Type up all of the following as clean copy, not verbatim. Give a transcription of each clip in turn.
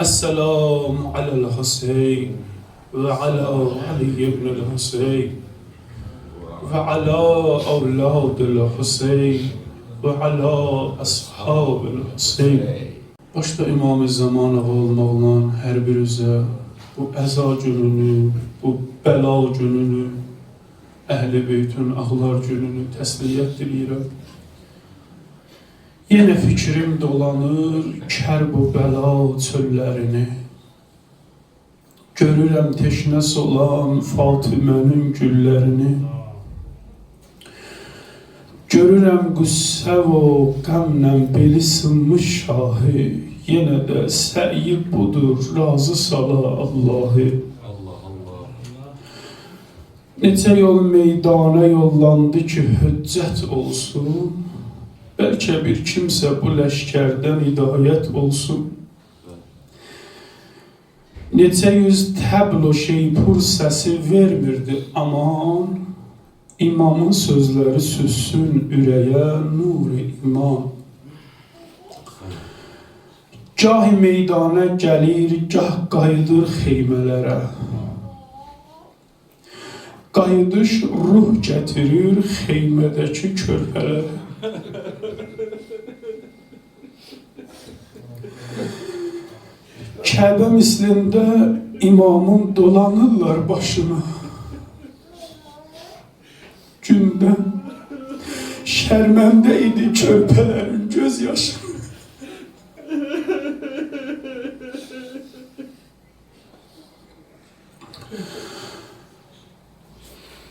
Esselamu alel Hüseyin ve ala Ali ibn Hüseyin ve ala evladil Hüseyin ve ala ashabil Hüseyin. Başta İmam-ı Zaman ağoluna olan her birinizə bu əza gününü, bu bəla gününü, Əhl-i Beytün ağlar gününü təsliyyət diləyirəm. Yenə fikrim dolanır kərb o bəla çöllərini. Görürəm teşnəs olan Fatimənin güllərini. Görürəm qüssə və qəmlə beli sınmış şahı. Yenə də səyi budur, razı sala Allahı. Neçə yol meydana yollandı ki, hüccət olsun. Bəlkə bir kimsə bu ləşkərdən hidayət olsun. Neçə yüz təbl o şeypur səsi vermirdi aman. İmamın sözləri süssün ürəyə nur-i iman. Gah meydana gəlir, gah qayıdır xeymələrə. Qayıdış ruh gətirir xeymədəki körpələrə. Kəbə mislində imamın dolanırlar başına. Gündə şərməndə idi körpələrin göz yaşı.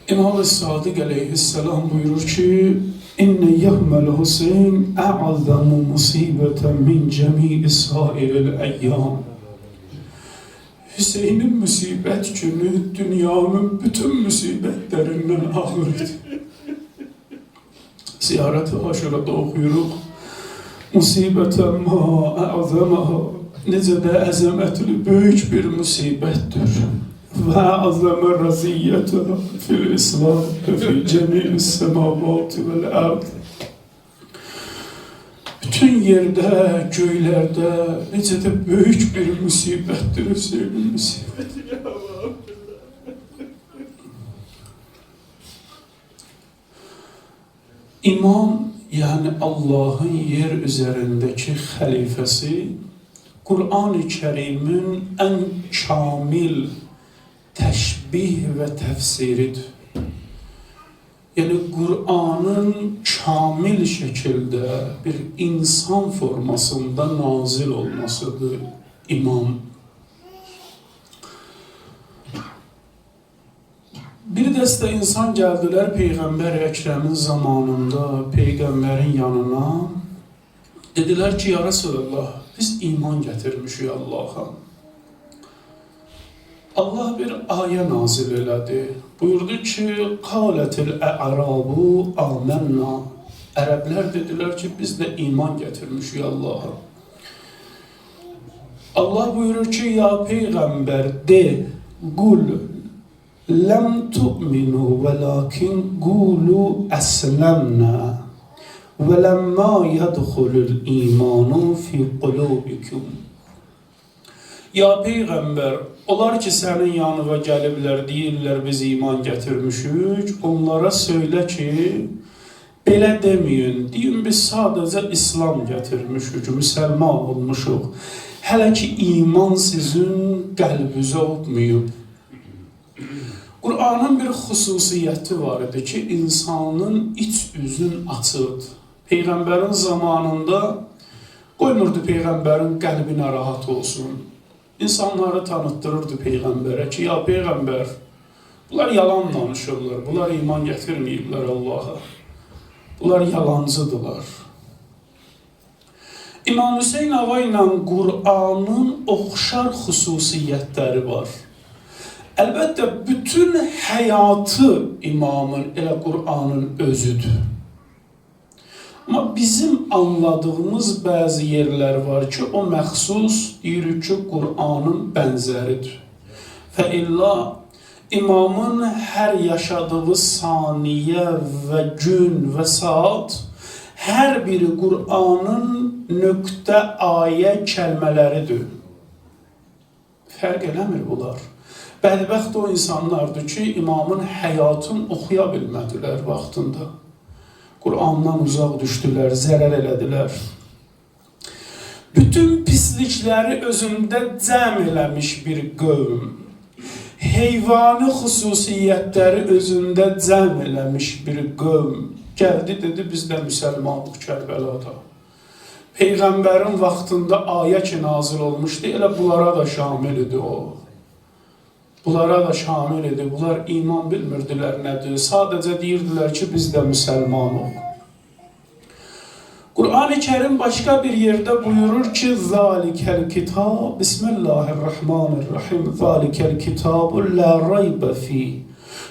İmam-ı Sadiq aleyhisselam buyurur ki, İnne yevmel Hüseyin e'azzamu musibeten min cemi'i sairil eyyam. Hüseyin'in musibet günü dünyanın bütün musibetlerinden ağırdı. Ziyaret-i Aşura'da okuyuruq. Musibeten ma e'azzamaha. Necə də əzəmətli böyük bir musibettir. Ve azame raziyyetuha fil İslam ve fi cemi'is semavati vel ard. Bütün yerde, göylerde necə də büyük bir musibettir Hüseyin'in musibeti. İmam, yani Allah'ın yer üzerindeki halifesi, Kur'an-ı Kerim'in en kamil təşbih və təfsiridir. Yəni, Qur'anın kamil şəkildə bir insan formasında nazil olmasıdır imam. Bir dəstə insan gəldilər Peyğəmbər Əkrəmin zamanında Peyğəmbərin yanına. Dedilər ki, ya Resulallah, biz iman gətirmişik Allah'a. Allah bir ayə nazil elədi. Buyurdu ki, Qalətil ə'rabu amənna. Ərəblər dedilər ki, biz də iman gətirmişik Allah'a. Allah buyurur ki, ya Peyğəmbər de, qul, ləm tu'minu və lakin qulu əsləmnə və ləmmə yədxulul imanu fi qulubikum. Ya Peyğəmbər, onlar ki, sənin yanına gəliblər, deyirlər, biz iman gətirmişik, onlara söylə ki, belə deməyin, deyin, biz sadəcə İslam gətirmişik, müsəlman olmuşuq. Hələ ki, iman sizin qəlbinizə olmayıb. Qur'anın bir xüsusiyyəti var idi ki, insanın iç üzün açıqdır. Peyğəmbərin zamanında qoymurdu Peyğəmbərin qəlbinə rahat olsun. İnsanları tanıttırırdı Peyğəmbərə ki, ya Peyğəmbər, bunlar yalan danışırlar, bunlar iman gətirməyiblər Allah'a. Bunlar yalancıdırlar. İmam Hüseyin Ağa ilə Qur'anın oxşar xüsusiyyətləri var. Əlbəttə, bütün həyatı imamın elə Qur'anın özüdür. Ama bizim anladığımız bəzi yerlər var ki, o məxsus deyirik ki, Qur'anın bənzəridir. Və illa imamın hər yaşadığı saniyə və gün və saat hər biri Qur'anın nöqtə ayə kəlmələridir. Fərq eləmir bunlar. Bədbəxt o insanlardır ki, imamın həyatını oxuya bilmədilər vaxtında. Qur'andan uzaq düşdülər, zərər elədilər. Bütün pislikləri özündə cəm eləmiş bir qövm, heyvani xüsusiyyətləri özündə cəm eləmiş bir qövm gəldi, dedi, biz də müsəlmanlıq Kərbəlada. Peyğəmbərin vaxtında ayə ki nazil olmuşdu, elə bunlara da şamil idi o. Bunlara da şamil idi. Bunlar iman bilmirdilər nədir. Sadəcə deyirdilər ki, biz də müsəlmanıq. Qur'an-ı Kerim başqa bir yerdə buyurur ki, Zalikəl kitab, Bismillahirrahmanirrahim, Zalikəl kitabu la raybə fi.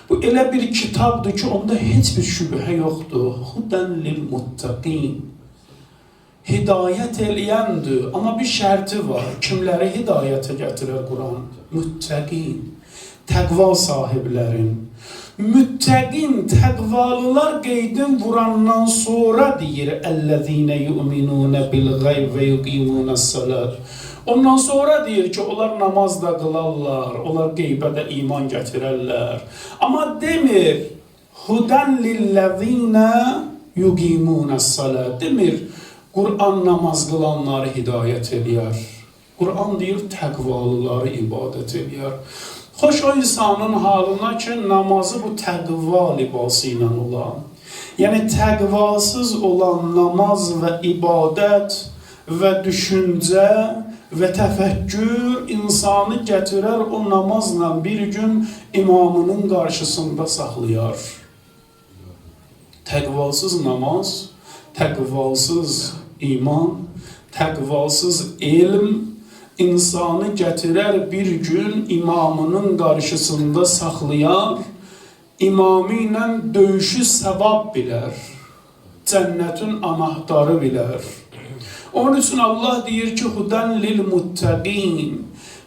Bu elə bir kitabdır ki, onda heç bir şübhə yoxdur. Hudən lil muttaqin. Hidayət eləyəndir, amma bir şərti var. Kimləri hidayətə gətirər Quran? Muttaqin, təqva sahiblərin. Müttəqin, təqvalılar qeydin vurandan sonra deyir, Əl-ləzīnə yu'minunə bil-ğayb və yuqimunəs-salat. Ondan sonra deyir ki, onlar namaz da qılarlar, onlar qeybədə iman gətirərlər. Amma demir, Hudən lil-ləzīnə yuqimunəs-salat. Demir, Qur'an namaz qılanları hidayət eləyər. Qur'an deyir, təqvalıları ibadət eləyər. Xoş o insanın halına ki, namazı bu təqva libası ilə olan. Yəni, təqvasız olan namaz və ibadət və düşüncə və təfəkkür insanı gətirər o namazla bir gün imamının qarşısında saxlayar. Təqvasız namaz, təqvasız iman, təqvasız elm insanı gətirər bir gün imamının qarşısında saxlayar, imamı ilə döyüşü səvab bilər, cənnətin anahtarı bilər. Onun üçün Allah deyir ki, Hudən lil muttəqin.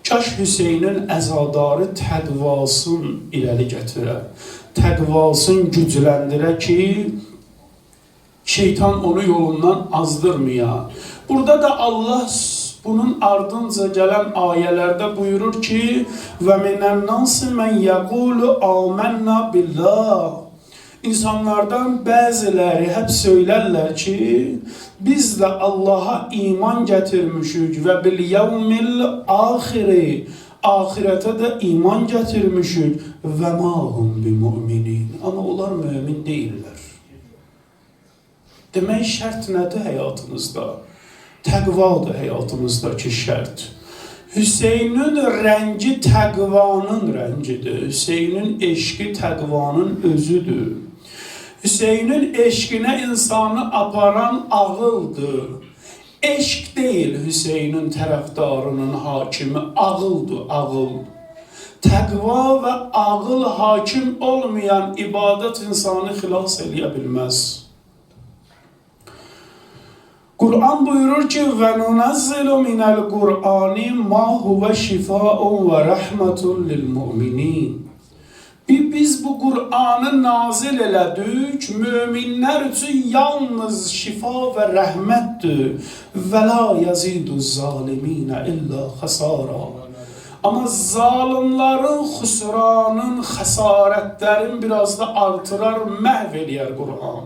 Kaş Hüseynin əzadarı təqvasını irəli gətirər, təqvasını gücləndirə ki, şeytan onu yolundan azdırmaya. Burada da Allah bunun ardınca gələn ayələrdə buyurur ki, və minən-nasi mən yəqulu amennə billah. İnsanlardan bəziləri hep söylərlər ki, biz də Allaha iman gətirmişik və bil-yevmil axiri, ahirətə də iman gətirmişik və ma hum bi-mu'minin. Amma onlar mümin deyirlər. Demək, şərt nədir həyatınızda? Təqvadır həyatımızdakı şərt. Hüseynin rəngi təqvanın rəngidir. Hüseynin eşqi təqvanın özüdür. Hüseynin eşqinə insanı aparan ağıldır. Eşq deyil Hüseynin tərəfdarının hakimi, ağıldır, ağıl. Təqva və ağıl hakim olmayan ibadət insanı xilas eləyə bilməz. Kur'an buyurur ki ve nunazzilu minel Kur'ani ma huve şifaun ve rahmetun lil mu'minin. Biz bu Kur'an'ı nazil elədik, müminler için yalnız şifa ve rəhmətdir. Ve la yazidu zalimine illa khasara. Ama zalimlerin xüsranın, xəsarətlərin biraz da artırar, məhv eləyər Kur'an.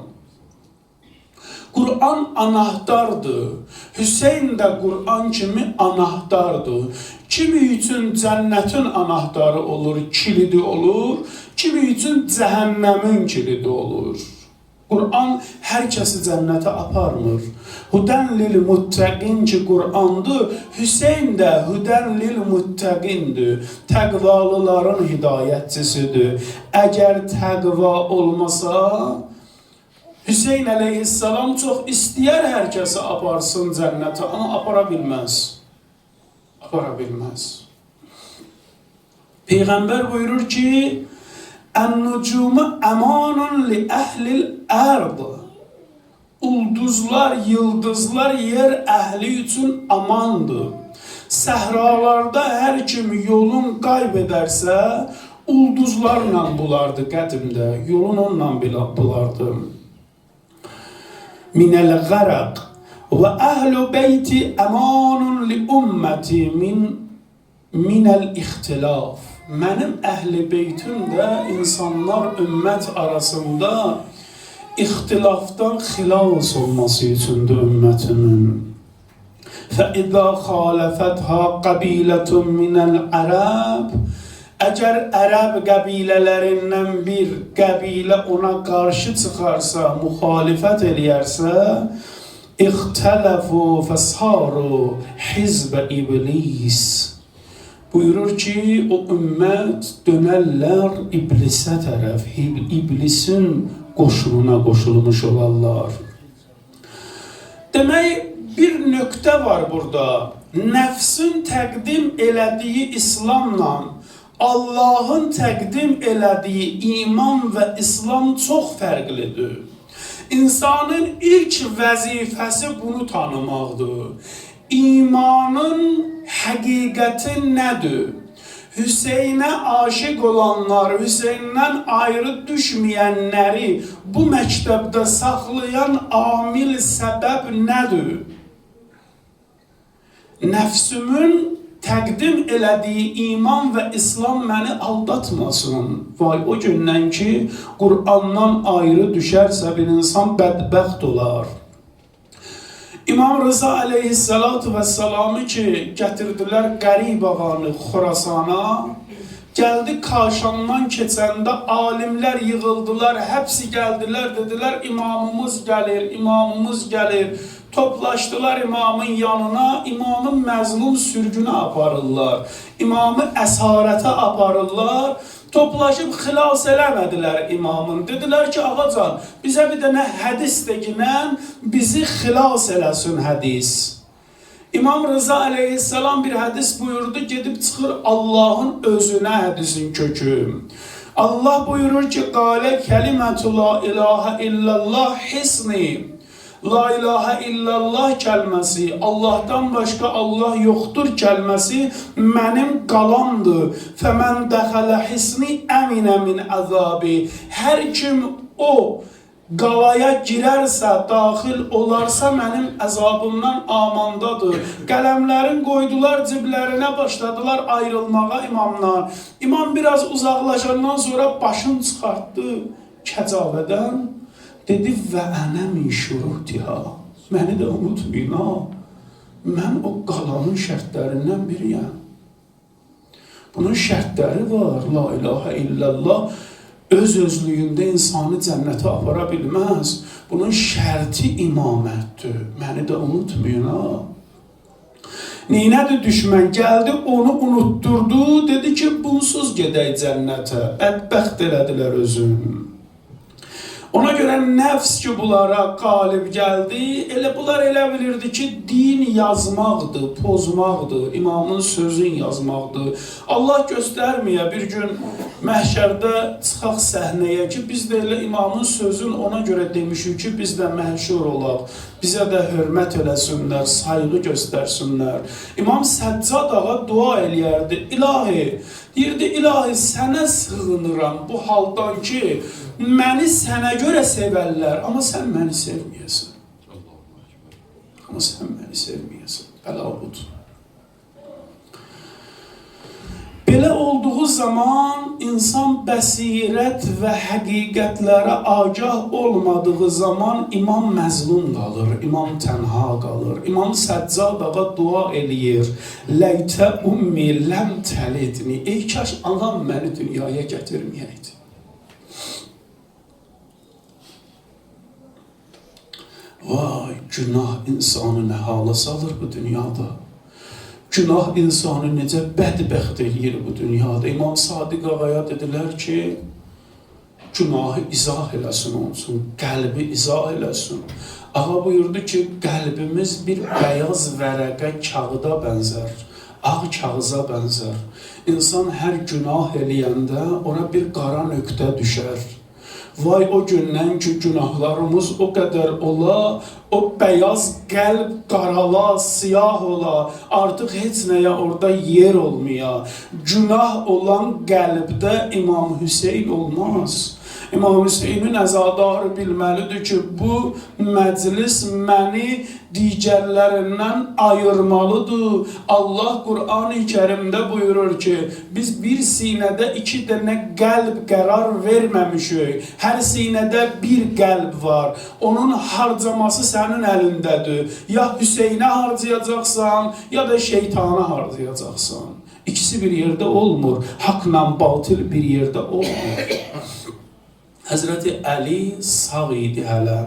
Kur'an anahtardır. Hüseyin de Kur'an kimi anahtardır. Kimi üçün cənnətin anahtarı olur, kilidi olur. Kimi üçün cəhənnəmin kilidi olur. Kur'an hər kəsi cənnətə aparmır. Hudən lil muttəqin ki Kur'andır. Hüseyin de hudən lil muttəqindir. Təqvalıların hidayətçisidir. Əgər təqva olmasa, Hüseyin əleyhissalam çox istəyər hər kəsi aparsın cənnətə, amma apara bilməz. Apara bilməz. Peyğəmbər buyurur ki, Ən-nucumu əmanun li əhlil ərd. Ulduzlar, yıldızlar yer əhli üçün amandır. Səhralarda hər kim yolun qaybedərsə, ulduzlarla bulardı qədimdə, yolun onunla bulardı. Minəl qəraq və əhlu beyti əmanun li ümmeti minəl ixtilaf. Mənim əhl-i beytim də insanlar ümmət arasında ixtilafdan xilas olması üçündür ümmətimin. فَإِذَا خَالَفَتْهَا قَبِيلَةٌ مِنَ الْعَرَبِ Əgər ərəb qəbilələrindən bir qəbilə ona qarşı çıxarsa, müxalifət eləyərsə, اِخْتَلَفُوا فَسَارُوا حِزْبَ iblis. Buyurur ki, o ümmət dönərlər iblisə tərəf, iblisin qoşuluna qoşulmuş olarlar. Demək, bir nöqtə var burada. Nəfsin təqdim elədiyi İslamla Allahın təqdim elədiyi iman və İslam çox fərqlidir. İnsanın ilk vəzifəsi bunu tanımaqdır. İmanın həqiqəti nədir? Hüseynə aşiq olanlar, Hüseyndən ayrı düşməyənləri bu məktəbdə saxlayan amil səbəb nədir? Nəfsümün təqdim elədiyi iman və İslam məni aldatmasın. Vay o gündən ki, Qur'andan ayrı düşərsə bir insan bədbəxt olar. İmam Rıza aleyhissalatu vesselamı ki, gətirdilər Qərib ağanı Xorasana, gəldi Kaşandan keçəndə alimlər yığıldılar, hepsi gəldilər, dedilər imamımız gəlir, imamımız gəlir. Toplaşdılar imamın yanına, imamın məzlum sürgünə aparırlar, imamı əsarətə aparırlar, toplaşıb xilas eləmədilər imamın. Dedilər ki, ağacan, bizə bir dənə hədis deginən, bizi xilas eləsin hədis. İmam Rıza aleyhisselam bir hədis buyurdu, gedib çıxır Allahın özünə hədisin kökü. Allah buyurur ki, qalə kəlimətu la ilahə illallah hisni. La ilahe illallah kəlməsi, Allahdan başqa Allah yoxdur kəlməsi mənim qalamdır. Fəmən dəxələ hisni əminə min əzabi. Hər kim o qalaya girərsə, daxil olarsa mənim əzabımdan amandadır. Qələmlərin qoydular ciblərinə, başladılar ayrılmağa imamdan. İmam biraz uzaqlaşandan sonra başını çıxartdı kəcavədən. Dedi və ənə min şurutiha. Məni də unutmayın ha. Mən o qalanın şərtlərindən biriyəm. Bunun şərtləri var. La ilahe illallah öz-özlüyündə insanı cənnətə apara bilməz. Bunun şərti imamətdir. Məni də unutmayın ha. Neynədir düşmən? Gəldi onu unutturdu. Dedi ki bunsuz gedək cənnətə. Bədbəxt elədilər özünü. Ona görə nəfs ki bunlara qalib gəldi, bunlar elə bilirdi ki, din yazmaqdır, pozmaqdır, imamın sözün yazmaqdır. Allah göstərməyə bir gün məhşərdə çıxaq səhnəyə ki, biz də elə imamın sözün ona görə demişik ki, biz də məhşur olaq, bizə də hörmət eləsinlər, sayğı göstərsinlər. İmam Səccad ağa dua eləyərdi, ilahi, deyirdi, ilahi sənə sığınıram bu haldan ki, məni sənə görə sevərlər, amma sən məni sevməyəsən. Amma sən məni sevməyəsən. Bəla budur. Belə olduğu zaman insan bəsirət və həqiqətlərə agah olmadığı zaman imam məzlum qalır, imam tənha qalır. İmam Səccad ağa dua eləyir. Ləytə ummi ləm təlidni. Ey kaş anam məni dünyaya gətirməyəydi. Vay, günah insanı nə hala salır bu dünyada. Günah insanı necə bədbəxt eləyir bu dünyada. İmam Sadiq ağaya dedilər ki, günahı izah eləsin olsun, qəlbi izah eləsin. Ağa buyurdu ki, qəlbimiz bir bəyaz vərəqə kağıda bənzər, ağ kağıza bənzər. İnsan hər günah eləyəndə ora bir qara nöqtə düşər. Vay o gündən ki, günahlarımız o qədər ola, o bəyaz qəlb qarala, siyah ola, artıq heç nəyə orada yer olmaya. Günah olan qəlbdə İmam Hüseyn olmaz. İmam Hüseynin əzadarı bilməlidir ki, bu məclis məni digərlərindən ayırmalıdır. Allah Qur'an-ı Kərimdə buyurur ki, biz bir sinədə 2 dənə qəlb qərar verməmişik. Hər sinədə bir qəlb var. Onun harcaması sənin əlindədir. Ya Hüseynə harcayacaqsan, ya da şeytana harcayacaqsan. İkisi bir yerdə olmur. Haqla batıl bir yerdə olmur. Həzrəti Əli sağ idi hələ.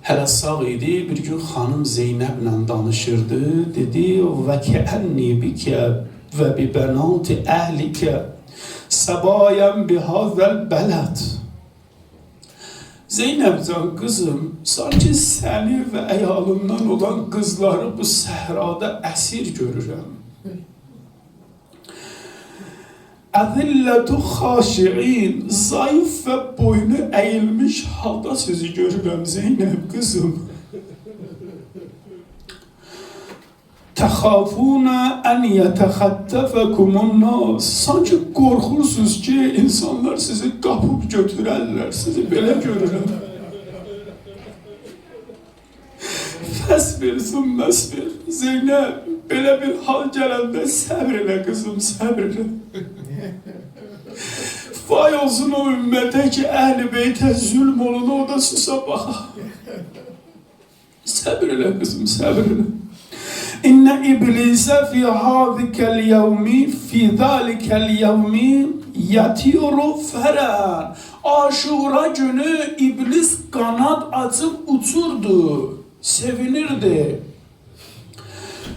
Hələ sağ idi. Bir gün xanım Zeynəblə danışırdı. Dedi, və kəənni bikə və bi bənati əhlikə səbayəm bihazəl bələd. Zeynəbcan qızım, sanki səni və əyalından olan qızları bu səhrada əsir görürəm. Əzillətu xaşiin, zayıf və boynu əyilmiş halda sizi görürəm Zeynəb qızım. Təxafuna ən yətəxəttəfəkumun nas. Sanki qorxursunuz ki, insanlar sizi qapıb götürərlər. Sizi belə görürəm. Fəsbir, sümməsir. Zeynəb, belə bir hal gələndə səbr elə qızım, səbr elə. Vay olsun o ümmətə ki, əhl-i beytə zülm olun, o da susa baxa. Səbr elə qızım, səbr elə. İnne iblise fi hâzikel yevmi, fi zâlikel yevmi yatiru feren. Aşura günü iblis kanat açıp uçurdu, sevinirdi.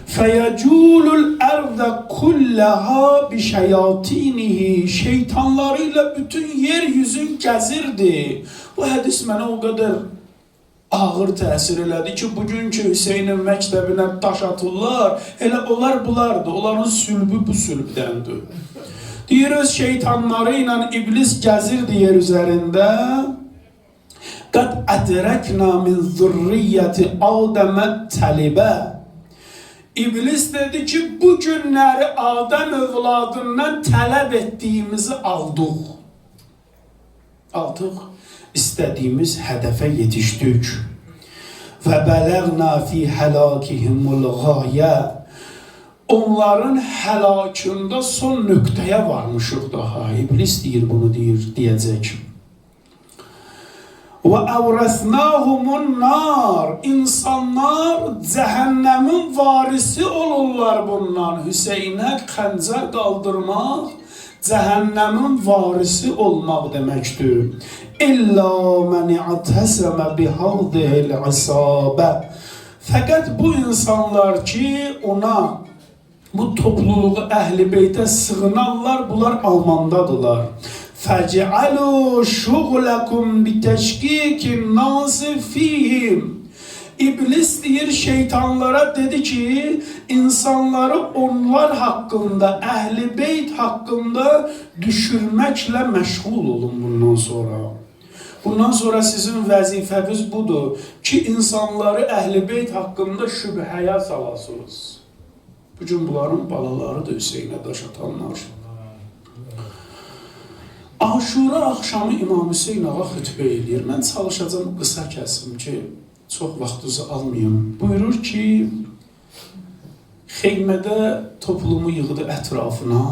Feyeculul erde kullaha bi şeyatinihi. Şeytanlarıyla bütün yeryüzün gezirdi. Bu hadis mənə o kadar ağır təsir elədi ki, bugünkü Hüseynin məktəbinə daş atırlar, elə onlar bulardı, onların sülbü bu sülbdəndir. Deyir, öz şeytanları ilə iblis gəzirdi yer üzərində. Qad ədrəkna min zürriyyəti Adəmə təlibə. İblis dedi ki, bu günləri Adəm övladından tələb etdiyimizi aldıq. Artıq İstədiyimiz hədəfə yetişdik. Və bələğna fi həlakihimul gâyə. Onların həlakında son nöqtəyə varmışıq daha. İblis deyir, bunu deyəcək. Və əvrəsnahumun nar. İnsanlar cəhənnəmin varisi olurlar bundan. Hüseynə xəncər qaldırmaq, cəhənnəmin varisi olmaq deməkdir. İlla mən i'təsəmə bihadihil isabə. Fəqət bu insanlar ki, ona, bu topluluğu əhl-i beytə sığınarlar, bunlar almandadılar. Fəcəalu şuğləkum bitəşkikin nasi fihim. İblis deyir, şeytanlara dedi ki, insanları onlar haqqında, əhl-i beyt haqqında düşürməklə məşğul olun bundan sonra. Bundan sonra sizin vəzifəniz budur ki, insanları əhl-i beyt haqqında şübhəyə salasınız. Bugün bunların balalarıdır Hüseynə daş atanlar. Aşura axşamı İmam Hüseyn ağa xütbə edir. Mən çalışacağım qısa kəsim ki, çox vaxtınızı almayayım. Buyurur ki, xeymədə toplumu yığdı ətrafına,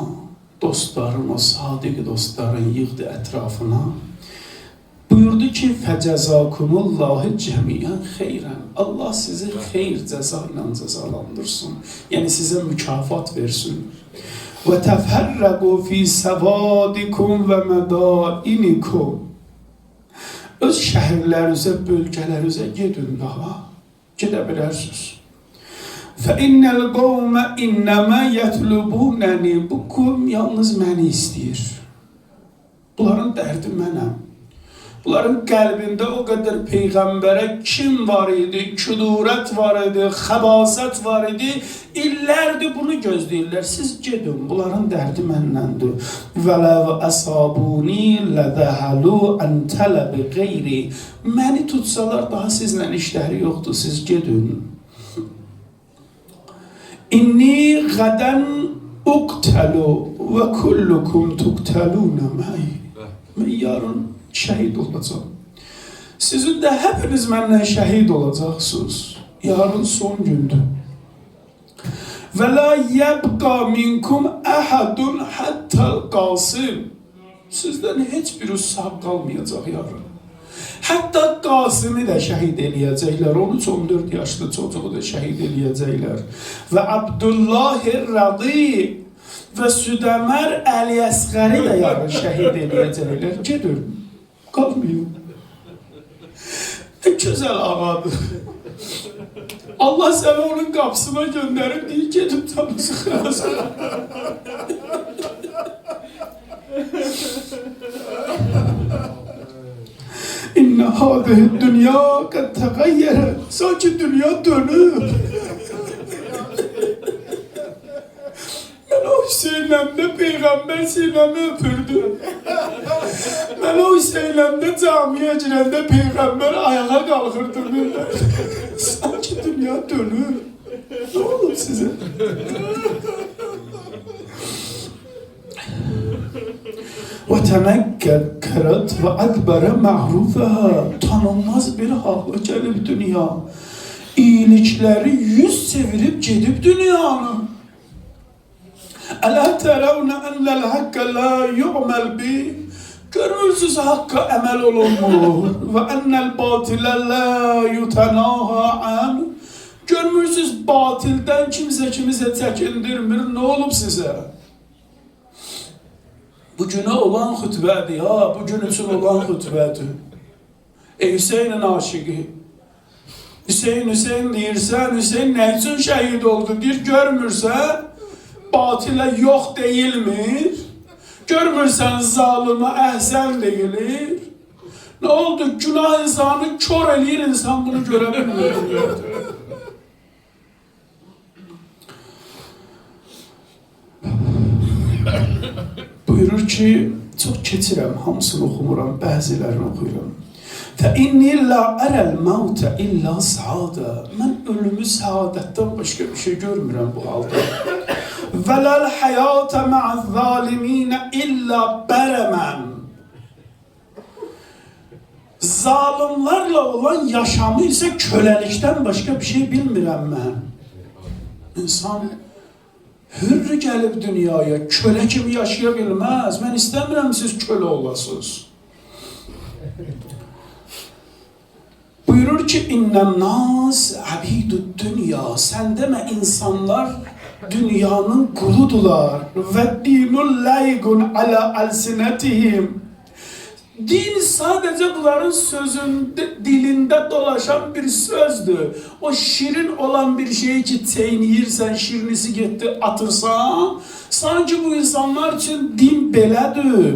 dostların, o sadiq dostların yığdı ətrafına. Buyurdu ki, fəcəzakumullahu cəmiyyən xeyrən. Allah sizi xeyr cəza ilə cəzalandırsın. Yəni sizə mükafat versin. Və təfərrəqu fi səvadikum və mədainikum. Öz şəhərlərinizə, bölgələrinizə gedin daha. Gedə bilərsiniz. Fəinnəl qavmə innəmə yətlubunəni. Bu qövm yalnız məni istəyir. Bunların dərdi mənəm. Bunların qəlbində o qədər Peyğəmbərə kim var idi, küdurət var idi, xəbasət var idi, illərdir bunu gözləyirlər. Siz gedin, bunların dərdi məndəndir. Vələv əsabuni lədəhəlu ən tələbi qeyri. Məni tutsalar daha sizlə işləri yoxdur, siz gedin. İnni qədən uqtəlu və kullukum tuqtəlunə məy. Mən yarın şəhid olacağım. Sizin də hepiniz məndən şəhid olacaqsınız. Yarın son gündür. Və la yəbqa minkum əhədun hətəl qasim. Sizdən heç biri sağ qalmayacaq yarın. Hətta Qasimi də şəhid eləyəcəklər. 13-14 yaşlı çocuğu da şəhid eləyəcəklər. Və Abdullahi Radi və Südəmər Əli-Əsğəri də yarın şəhid eləyəcəklər. Gedir, qalmayın. Ne güzel ağadır. Allah seni onun kapısına gönderip değil gedib tanısı kırasın. İnne hâzihi dünya kad tegayyere. Sanki dünya dönür. Ben o Hüseyin'le Peygamber Sinem'i öpürdüm. Ben o Hüseyin'le camiye girende Peygamber ayağa kalkırdı böyle. Sanki dünya dönür. Ne olur size? وَتَمَكَّرَتْ وَأَدْبَرَ مَعْرُوفَهَا. Tanınmaz bir hava gelip dünya. İyilikleri yüz çevirip gidip dünyanın. أَلَا تَرَوْنَ أَنَّ الْحَقَّ لَا يُعْمَلْ بِهِ. Görürsünüz hakka emel olunmur. وَأَنَّ الْبَاطِلَ لَا يُتَنَاهَا عَنْ. Görürsünüz batilden kimse kimize çekindirmir. Ne olup size? Bugüne olan hutbedir ha. Bugün için olan hutbedir. Hüseyin'in aşığı. Hüseyin deyirsən, Hüseyin ne için şehit oldu deyir, görmürsən, batile yok değilmir. Görmürsən zalime ehsen deyilir. Ne oldu? Günah insanı kör eləyir, insan bunu görebilmir. Buyurur ki, çok keçirəm, hamısını oxumuram, bəzilərini oxuyuram. فَاِنِّي لَا أَرَى الْمَوْتَ اِلَّا سَعَادَ. Mən ölümü saadətdən başqa bir şey görmürəm bu halda. وَلَا الْحَيَاةَ مَعَ الظَّالِمِينَ اِلَّا بَرَمًا. Zalimlerle olan yaşamı ise kölelikten başka bir şey bilmirəm mən. İnsan hürrü gelip dünyaya köle kimi yaşayabilmez. Ben istemiyorum siz köle olasınız. Buyurur ki innen nas abidud dünya. Sen deme insanlar dünyanın kuludular. Ve dinul laygun ala alsinetihim. Din sadece bunların dilinde dolaşan bir sözdü. O şirin olan bir şeyi ki teyniyirsen, şirinisi gitti atırsan, sanki bu insanlar için din belədir.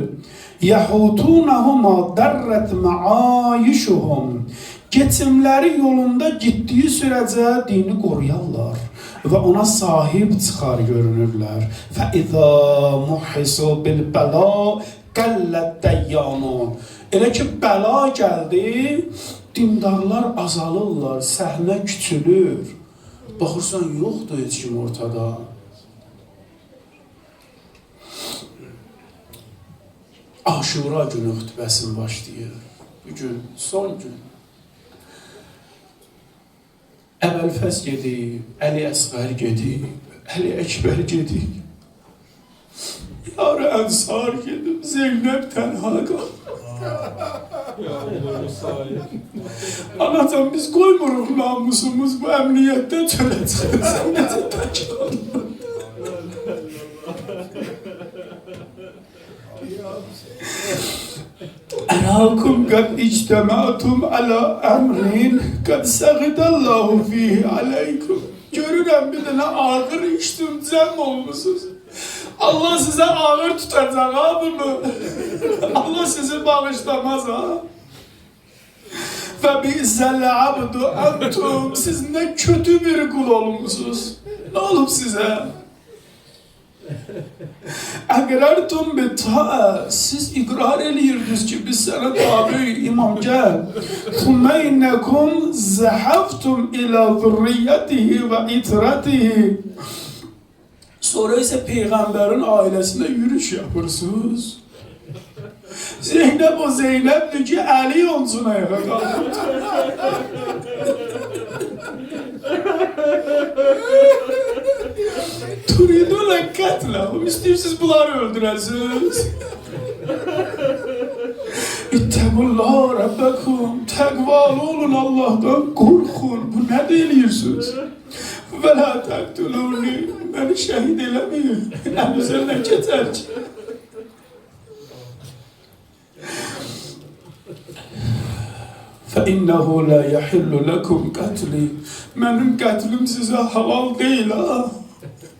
يَحُوتُونَهُمَا دَرَّتْ مَعَايِشُهُمْ. Geçimleri yolunda gittiği sürece dini koruyarlar ve ona sahip çıkar görünürler. فَاِذَا مُحِسُوا بِالْبَلَا قَلَّتْ دَيَّانُونَ. Elə ki bəla gəldi, dindarlar azalırlar, səhnə küçülür. Baxırsan, yoxdur heç kim ortada. Aşura günü xütbəsin başlayır. Bugün son gün. Əvvəlfəz gedib, Əli-Əsğər gedib, Əli-Əkbər gedib. Yar Ənsar gedib, Zeynəb tənha qalıb. Anacan biz koymuruq namusumuz bu əmniyyətdə çöləcək. Sən necə tək qaldın? أراكم قد اجتمعتم على أمر قد سخط الله فيه عليكم. Görürəm bir dənə ağır içdim, cəm olmuşsunuz. Allah size ağır tutacaq ha bunu. Allah sizi bağışlamaz ha. فَبِئْسَ abdu أَنْتُمْ. Siz ne kötü bir kul olmuşsunuz. Ne olup size? اَقْرَرْتُمْ بِالْتَاءَ. Siz ikrar ediyorsunuz ki biz sana tabi imam gel. ثُمَّ اِنَّكُمْ زَحَفْتُمْ اِلَى ذُرِّيَّتِهِ وَاِتْرَتِهِ. Sonra ise peygamberin ailesine yürüyüş yapırsınız. Zeynep o Zeynep'dir ki Ali olsun ayağa kalkıyor. Turiduna katlahum. İstiyorsunuz bunları öldüresiniz. İttegullah Rabbekum. Tekvalı olun Allah'tan korkun. Bu ne deliyorsunuz? Ve la taktuluni. Beni şehit elemeyin. En üzerine yeter ki. فَاِنَّهُ لَا يَحِلُّ لَكُمْ قَتْلِي. Benim katlim size halal değil ha.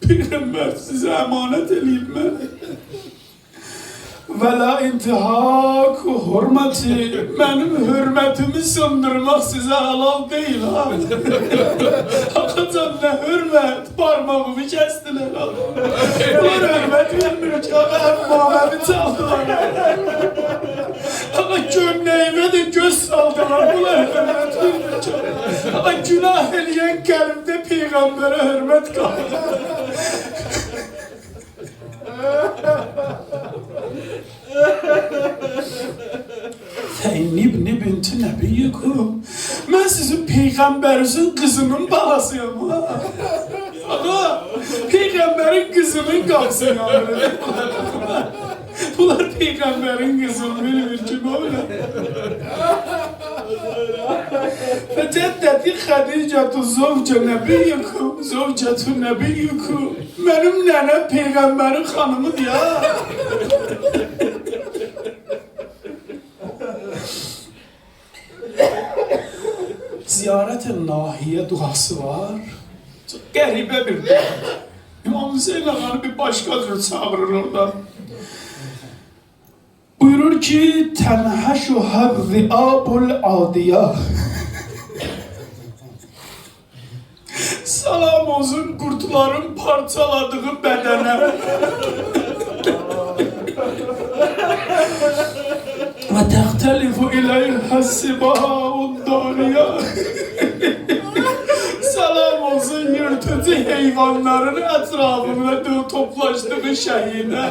Peygamber size emanet edeyim ben. Ve la intihâku hurmeti. Benim hürmetimi söndürmek size halal değil ha. Hakikaten ne hürmet. Parmağımı kestiler ha. Bunlar hürmet vermiyor ki. Hep Muhammed'i çaldılar. Ama gömleğime de göz saldılar. Bunlar hürmet vermiyor ki. Ama günah eleyen kalbimde peygambere hürmet kaldı. Sen ibni binti nebiyyikum. Ben sizin peygamberinizin kızının balasıyım ha. Ama peygamberin kızının kalsın yani. Bunlar peygamberin kızını bilir kim öyle. Feceddeti Hadicetu zevce nebiyyikum. Zevcetu nebiyyikum. Benim nenem peygamberin hanımıdır ya. Ziyaret-i nahiye duası var. Çok garibe bir dua. İmam Hüseyin Ağa'nı bir başka tür çağırır orada. Buyurur ki tenhaşu hazzi'abul adiyah. Salam olsun kurtların parçaladığı bedene. Ve tehtelifu ileyhessibâ'ud dâniya. Salam olsun yırtıcı hayvanların etrafında toplaştığı şehide.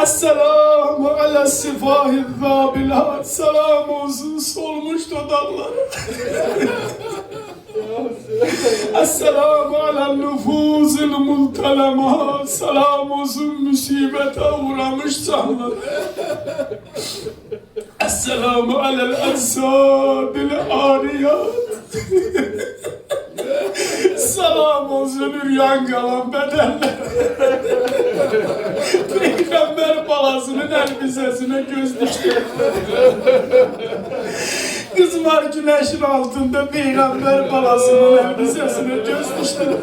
Esselamu ala sifahi zâbilat. Selam olsun solmuş dudaklara. Esselamu ala nüfuzil multelema. Selam olsun musibete uğramış canlar. Esselamu alel ecsadil ariyat. Selam olsun üryan kalan bedenler. Peygamber balasının elbisesine göz dikti. Kızlar güneşin altında peygamber balasının elbisesine göz dikti.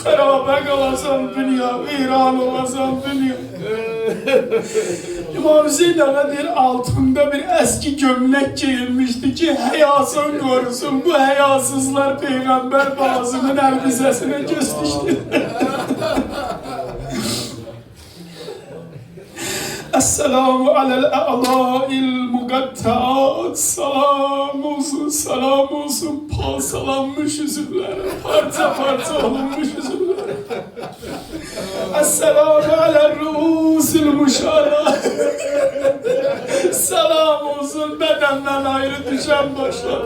Harabe kalasan dünya, viran olasan dünya. İmam Hüseyin Ağa'dır altında bir eski gömlek giyinmişti ki hayasını korusun. Bu hayasızlar peygamber balasının elbisesine göz dikti. Esselamu alel a'lâil mugattaat. Selam olsun parçalanmış üzümlere, parça parça olunmuş üzümlere. Esselamu alel ruusil muşara. Selam olsun bedenden ayrı düşen başlara.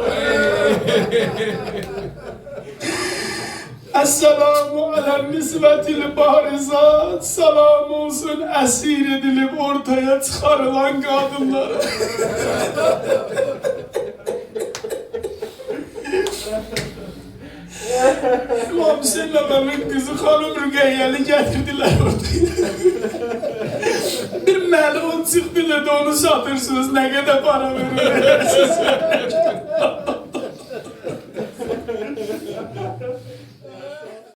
Esselamu alel nisvetil barizat. Selam olsun esir edilip ortaya çıkarılan kadınlara. İmam Hüseyin Ağa'nın kızı Hanım Rügeyyeli getirdiler ortaya. Bir melun çıktı dedi onu satırsınız ne kadar para verirsiniz.